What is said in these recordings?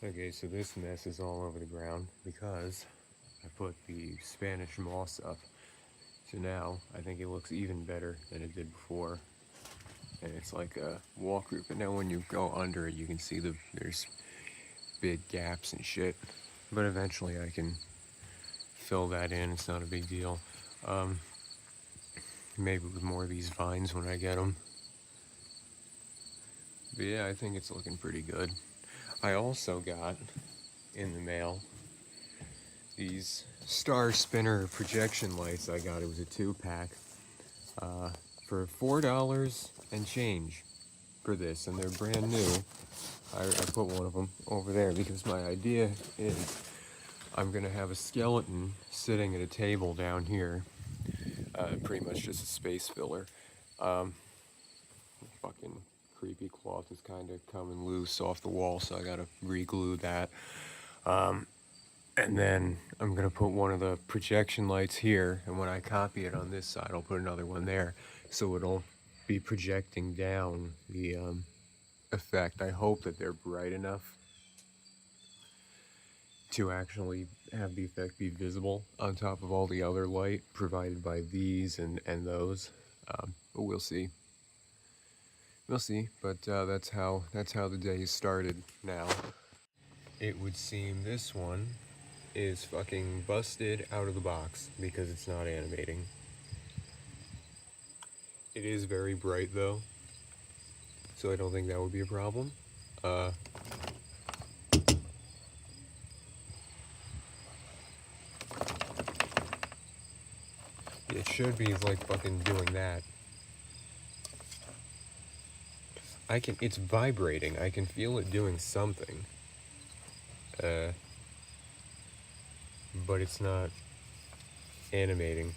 Okay, so this mess is all over the ground because I put the Spanish moss up. So now I think it looks even better than it did before. And it's like a walk route, but now when you go under it, you can see there's big gaps and shit. But eventually I can fill that in. It's not a big deal. Um, Maybe with more of these vines when I get them. But yeah, I think it's looking pretty good. I also got in the mail these star spinner projection lights. I got it was a 2-pack for $4 and change for this, and they're brand new. I put one of them over there because my idea is I'm gonna have a skeleton sitting at a table down here, pretty much just a space filler. Fucking creepy cloth is kind of coming loose off the wall, so I gotta re-glue that. And then I'm gonna put one of the projection lights here, and when I copy it on this side, I'll put another one there, so it'll be projecting down the effect. I hope that they're bright enough to actually have the effect be visible on top of all the other light provided by these and those. But we'll see. We'll see. But that's how the day started now. It would seem this one is fucking busted out of the box because it's not animating. It is very bright though, so I don't think that would be a problem. It should be like fucking doing that. It's vibrating. I can feel it doing something. But it's not animating.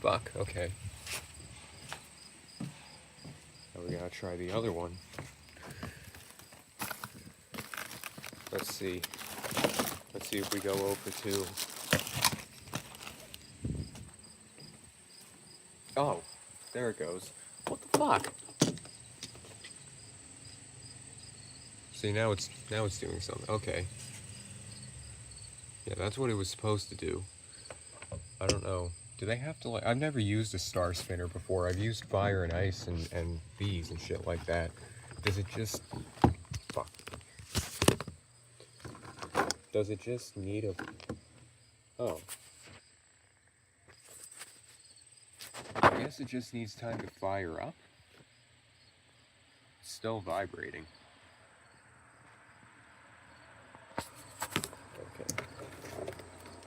Fuck, okay. Now we gotta try the other one. Let's see. Let's see if we go 0 for 2. Oh, there it goes. What the fuck? See, now it's doing something. Okay. Yeah, that's what it was supposed to do. I don't know. Do they have to, like, I've never used a star spinner before. I've used fire and ice and bees and shit like that. Does it just... Fuck. Does it just need a... Oh. I guess it just needs time to fire up. It's still vibrating. Okay.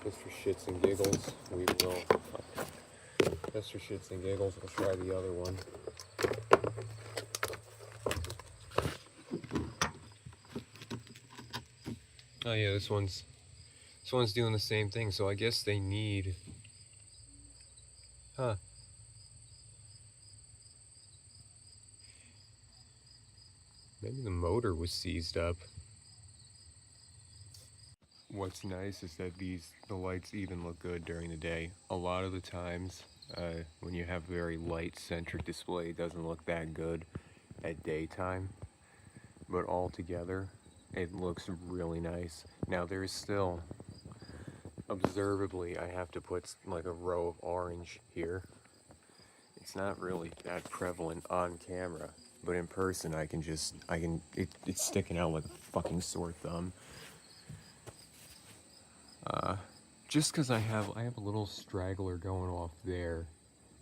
Just for shits and giggles, we will... Just for shits and giggles, we'll try the other one. Oh yeah, this one's doing the same thing, so I guess they need... Huh. Maybe the motor was seized up. What's nice is that the lights even look good during the day. A lot of the times, when you have a very light-centric display, it doesn't look that good at daytime. But altogether, it looks really nice. Now there's still, observably, I have to put like a row of orange here. It's not really that prevalent on camera, but in person it's sticking out like a fucking sore thumb. Just because I have a little straggler going off there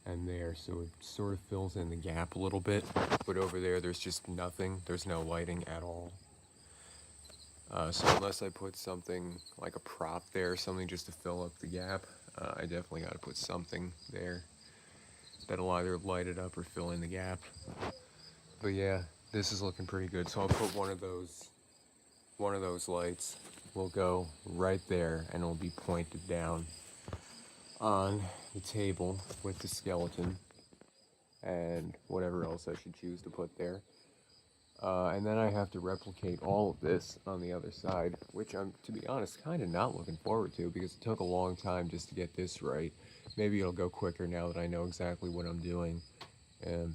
and there, so it sort of fills in the gap a little bit, but over there's just nothing. There's no lighting at all. So unless I put something like a prop there, something just to fill up the gap, I definitely got to put something there that'll either light it up or fill in the gap. But yeah, this is looking pretty good. So I'll put one of those lights will go right there, and it'll be pointed down on the table with the skeleton and whatever else I should choose to put there. And then I have to replicate all of this on the other side, which I'm, to be honest, kind of not looking forward to because it took a long time just to get this right. Maybe it'll go quicker now that I know exactly what I'm doing. And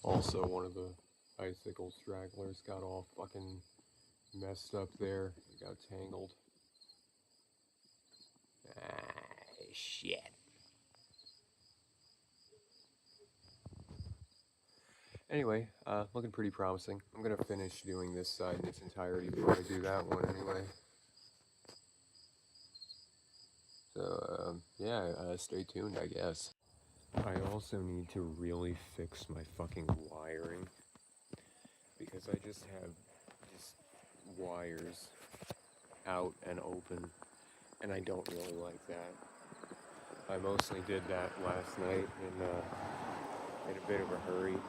Also, one of the icicle stragglers got all fucking messed up there. It got tangled. Ah, shit. Anyway, looking pretty promising. I'm gonna finish doing this side in its entirety before I do that one anyway. So, yeah, stay tuned, I guess. I also need to really fix my fucking wiring, because I just have wires out and open, and I don't really like that. I mostly did that last night in a bit of a hurry,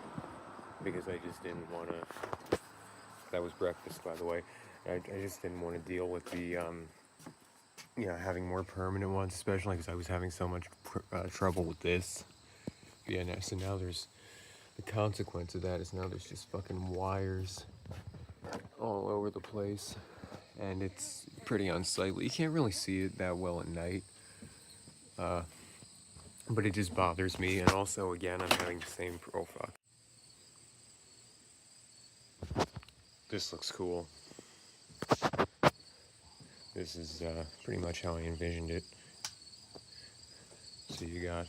because I just didn't want to. That was breakfast, by the way. I just didn't want to deal with the having more permanent ones, especially because I was having so much trouble with this. Yeah, so now there's the consequence of that is now there's just fucking wires all over the place, and it's pretty unsightly. You can't really see it that well at night, but it just bothers me. And also, again, I'm having the same profile. This looks cool. This is pretty much how I envisioned it. So you got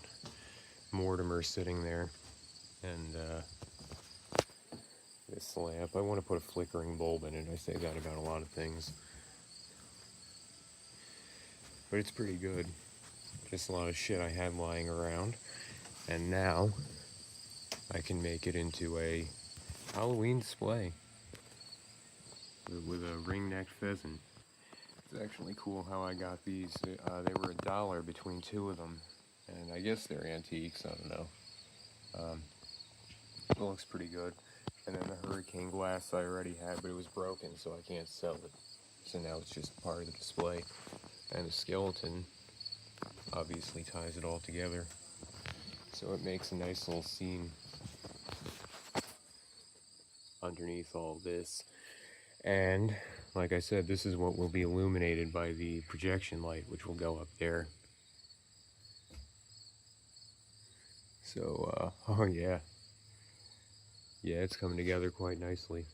Mortimer sitting there, and this lamp. I want to put a flickering bulb in it. I say that about a lot of things, but it's pretty good. Just a lot of shit I had lying around, and now I can make it into a Halloween display with a ring-necked pheasant. It's actually cool how I got these. They were $1 between two of them, and I guess they're antiques. I don't know. It looks pretty good. And then the hurricane glass I already had, but it was broken, so I can't sell it. So now it's just part of the display. And the skeleton obviously ties it all together. So it makes a nice little scene underneath all this. And like I said, this is what will be illuminated by the projection light, which will go up there. So, oh yeah. Yeah, it's coming together quite nicely.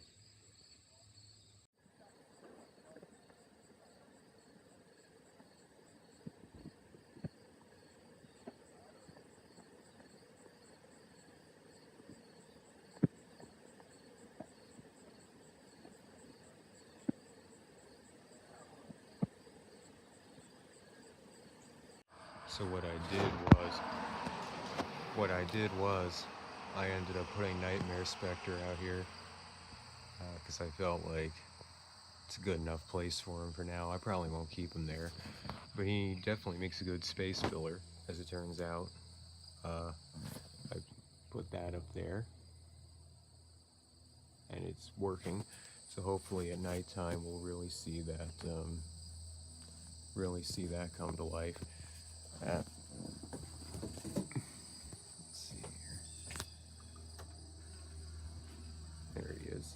So what I did was, I ended up putting Nightmare Spectre out here, because I felt like it's a good enough place for him for now. I probably won't keep him there, but he definitely makes a good space filler, as it turns out. I put that up there, and it's working. So hopefully at nighttime we'll really see that come to life. Let's see here. There he is.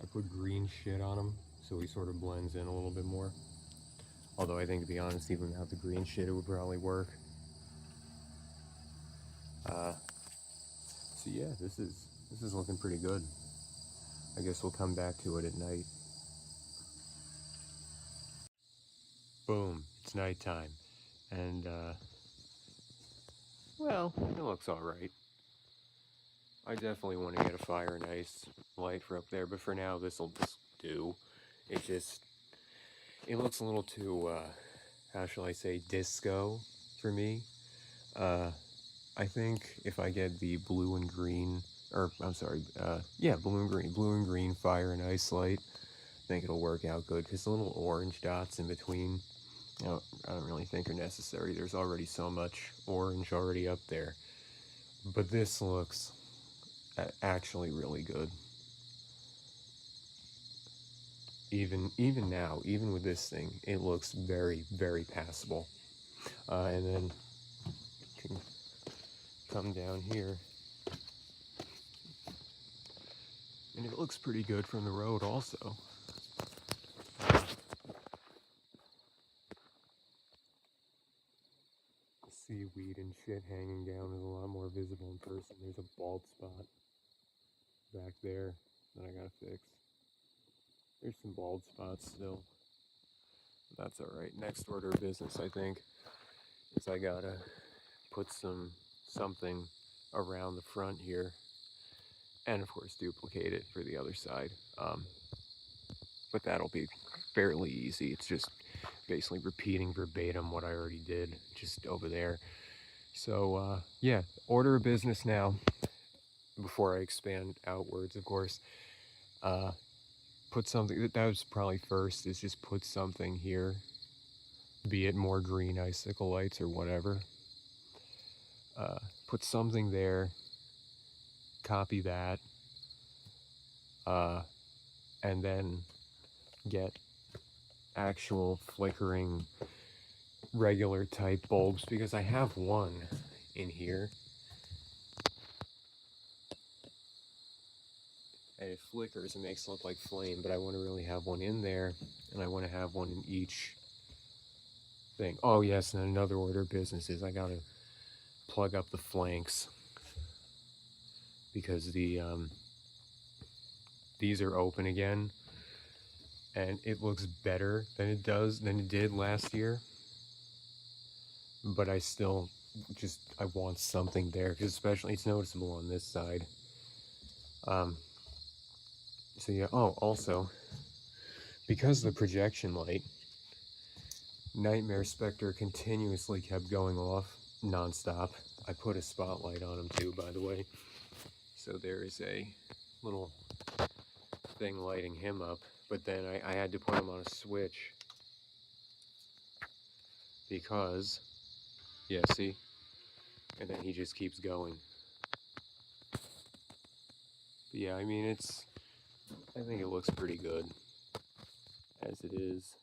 I put green shit on him, so he sort of blends in a little bit more. Although I think, to be honest, even without the green shit, it would probably work. So yeah, this is looking pretty good. I guess we'll come back to it at night. Boom, it's nighttime. And, well, it looks alright. I definitely want to get a fire nice light for up there, but for now, this'll just do. It looks a little too, how shall I say, disco for me. I think if I get the blue and green, or I'm sorry, blue and green fire and ice light, I think it'll work out good, because the little orange dots in between, I don't really think are necessary. There's already so much orange already up there. But this looks actually really good. Even now, even with this thing, it looks very, very passable. And then you can come down here, and it looks pretty good from the road also. Let's see seaweed and shit hanging down is a lot more visible in person. There's a bald spot back there that I gotta fix. There's some bald spots still. That's alright. Next order of business, I think, is I gotta put something around the front here, and of course duplicate it for the other side. But that'll be fairly easy. It's just basically repeating verbatim what I already did just over there. So yeah, order of business now, before I expand outwards, of course. Put something, that was probably first, is just put something here, be it more green icicle lights or whatever. Put something there, copy that, and then get actual flickering regular type bulbs, because I have one in here and it flickers and makes it look like flame, but I want to really have one in there, and I want to have one in each thing. Oh yes, and another order of business is I gotta plug up the flanks, because these are open again, and it looks better than it did last year, but I still I want something there, because especially it's noticeable on this side. So yeah, oh, also, because of the projection light, Nightmare Spectre continuously kept going off non-stop. I put a spotlight on him too, by the way. So there is a little thing lighting him up, but then I had to put him on a switch, because, yeah, see? And then he just keeps going. But yeah, I mean, I think it looks pretty good as it is.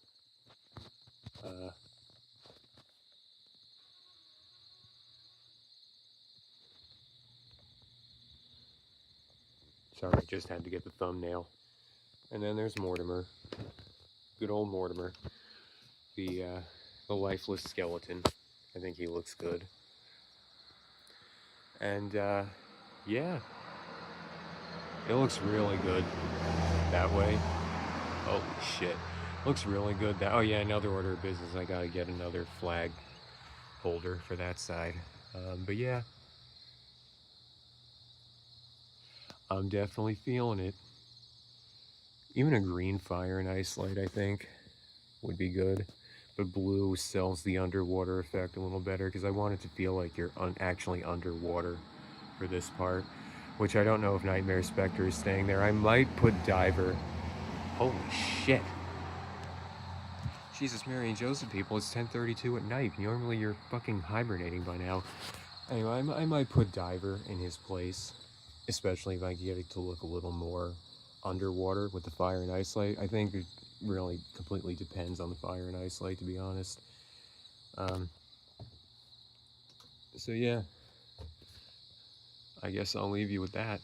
Sorry, I just had to get the thumbnail. And then there's Mortimer. Good old Mortimer. The lifeless skeleton. I think he looks good. And, yeah. It looks really good that way. Holy shit. Looks really good that... Oh yeah, another order of business. I gotta get another flag holder for that side. But yeah. I'm definitely feeling it. Even a green fire and ice light, I think, would be good. But blue sells the underwater effect a little better, because I want it to feel like you're actually underwater for this part. Which I don't know if Nightmare Spectre is staying there. I might put Diver. Holy shit. Jesus, Mary and Joseph, people, it's 10:32 at night. Normally you're fucking hibernating by now. Anyway, I might put Diver in his place, especially if I can get it to look a little more underwater with the fire and ice light. I think it really completely depends on the fire and ice light, to be honest. So yeah, I guess I'll leave you with that.